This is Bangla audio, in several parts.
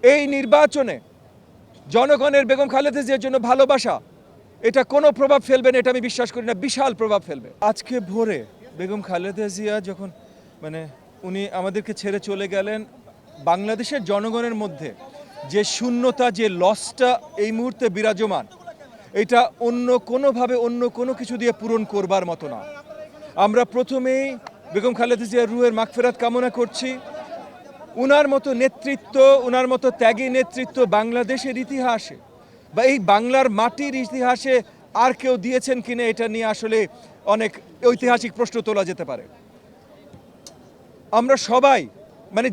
এই নির্বাচনে জনগণের বেগম খালেদা জিয়ার জন্য ভালোবাসা এটা কোনো প্রভাব ফেলবে না, এটা আমি বিশ্বাস করি না, বিশাল প্রভাব ফেলবে। আজকে ভোরে বেগম খালেদা জিয়া যখন উনি আমাদেরকে ছেড়ে চলে গেলেন, বাংলাদেশের জনগণের মধ্যে যে শূন্যতা, যে লসটা এই মুহূর্তে বিরাজমান, এটা অন্য কোনোভাবে অন্য কোনো কিছু দিয়ে পূরণ করবার মতো না। আমরা প্রথমেই বেগম খালেদা জিয়ার রুহের মাগফিরাত কামনা করছি। উনার মতো নেতৃত্ব, উনার মতো ত্যাগী নেতৃত্ব বাংলাদেশের ইতিহাসে বা এই বাংলার মাটির ইতিহাসে আর কেউ দিয়েছেন কিনা, এটা নিয়ে আসলে অনেক ঐতিহাসিক প্রশ্ন তোলা যেতে পারে। আমরা সবাই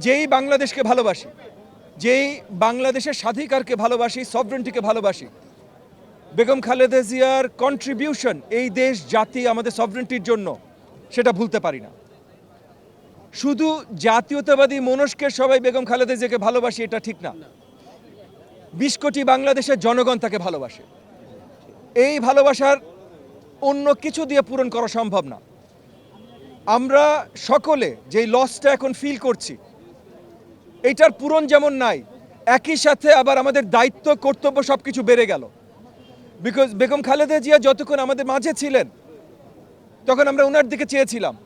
যেই বাংলাদেশকে ভালোবাসি, যেই বাংলাদেশের স্বাধিকারকে ভালোবাসি, সভরেন্টিকে ভালোবাসি, বেগম খালেদা জিয়ার কন্ট্রিবিউশন এই দেশ জাতি আমাদের সভরেন্টির জন্য, সেটা ভুলতে পারি না। শুধু জাতীয়তাবাদী মনস্কে সবাই বেগম খালেদা জিয়াকে ভালোবাসি এটা ঠিক না। 20 কোটি বাংলাদেশের জনগণ তাকে ভালোবাসে। এই ভালোবাসার অন্য কিছু দিয়ে পূরণ করা সম্ভব না। আমরা সকলে যেই লসটা এখন ফিল করছি, এইটার পূরণ যেমন নাই, একই সাথে আবার আমাদের দায়িত্ব কর্তব্য সব কিছু বেড়ে গেল। বিকজ বেগম খালেদা জিয়া যতক্ষণ আমাদের মাঝে ছিলেন তখন আমরা উনার দিকে চেয়েছিলাম।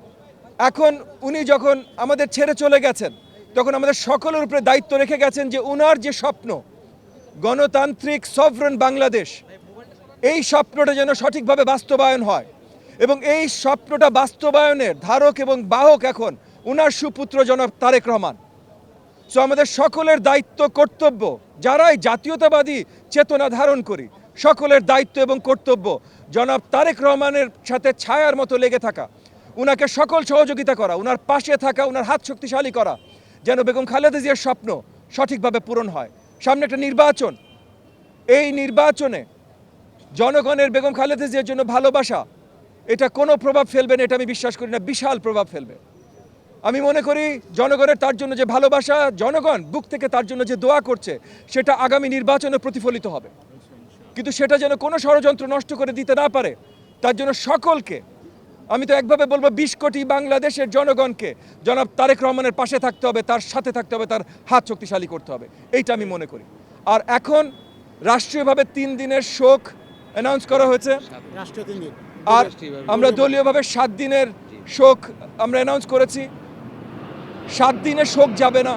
এখন উনি যখন আমাদের ছেড়ে চলে গেছেন, তখন আমাদের সকলের উপরে দায়িত্ব রেখে গেছেন যে উনার যে স্বপ্ন, গণতান্ত্রিক সভরেন বাংলাদেশ, এই স্বপ্নটা যেন সঠিকভাবে বাস্তবায়ন হয়। এবং এই স্বপ্নটা বাস্তবায়নের ধারক এবং বাহক এখন উনার সুপুত্র জনাব তারেক রহমান। সো আমাদের সকলের দায়িত্ব কর্তব্য, যারাই জাতীয়তাবাদী চেতনা ধারণ করি, সকলের দায়িত্ব এবং কর্তব্য জনাব তারেক রহমানের সাথে ছায়ার মতো লেগে থাকা, উনাকে সকল সহযোগিতা করা, উনার পাশে থাকা, উনার হাত শক্তিশালী করা, যেন বেগম খালেদা জিয়ার স্বপ্ন সঠিকভাবে পূরণ হয়। সামনে একটা নির্বাচন, এই নির্বাচনে জনগণের বেগম খালেদা জিয়ার জন্য ভালোবাসা এটা কোনো প্রভাব ফেলবে না, এটা আমি বিশ্বাস করি না, বিশাল প্রভাব ফেলবে। আমি মনে করি জনগণের তার জন্য যে ভালোবাসা, জনগণ বুক থেকে তার জন্য যে দোয়া করছে, সেটা আগামী নির্বাচনে প্রতিফলিত হবে। কিন্তু সেটা যেন কোনো ষড়যন্ত্র নষ্ট করে দিতে না পারে, তার জন্য সকলকে, আমি তো একভাবে বলবো 20 কোটি বাংলাদেশের জনগণকে জনাব তারেক রহমানের পাশে থাকতে হবে, তার সাথে থাকতে হবে, তার হাত শক্তিশালী করতে হবে, এইটা আমি মনে করি। আর এখন রাষ্ট্রীয়ভাবে 3 দিনের শোক অ্যানাউন্স করা হয়েছে, আর আমরা দলীয়ভাবে 7 দিনের শোক আমরা অ্যানাউন্স করেছি। 7 দিনের শোক যাবে না,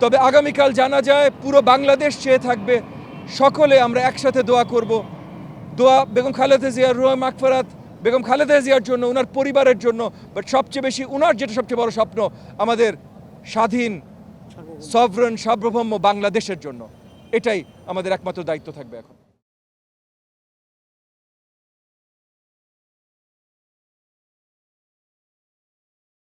তবে আগামীকাল জানা যায় পুরো বাংলাদেশ চেয়ে থাকবে, সকলে আমরা একসাথে দোয়া করব। দোয়া বেগম খালেদা জিয়ার রুহে মাগফিরাত, বেগম খালেদা জিয়ার জন্য, ওনার পরিবারের জন্য, বাট সবচেয়ে বেশি ওনার যেটা সবচেয়ে বড় স্বপ্ন, আমাদের স্বাধীন সভরেন সার্বভৌম বাংলাদেশের জন্য। এটাই আমাদের একমাত্র দায়িত্ব থাকবে এখন।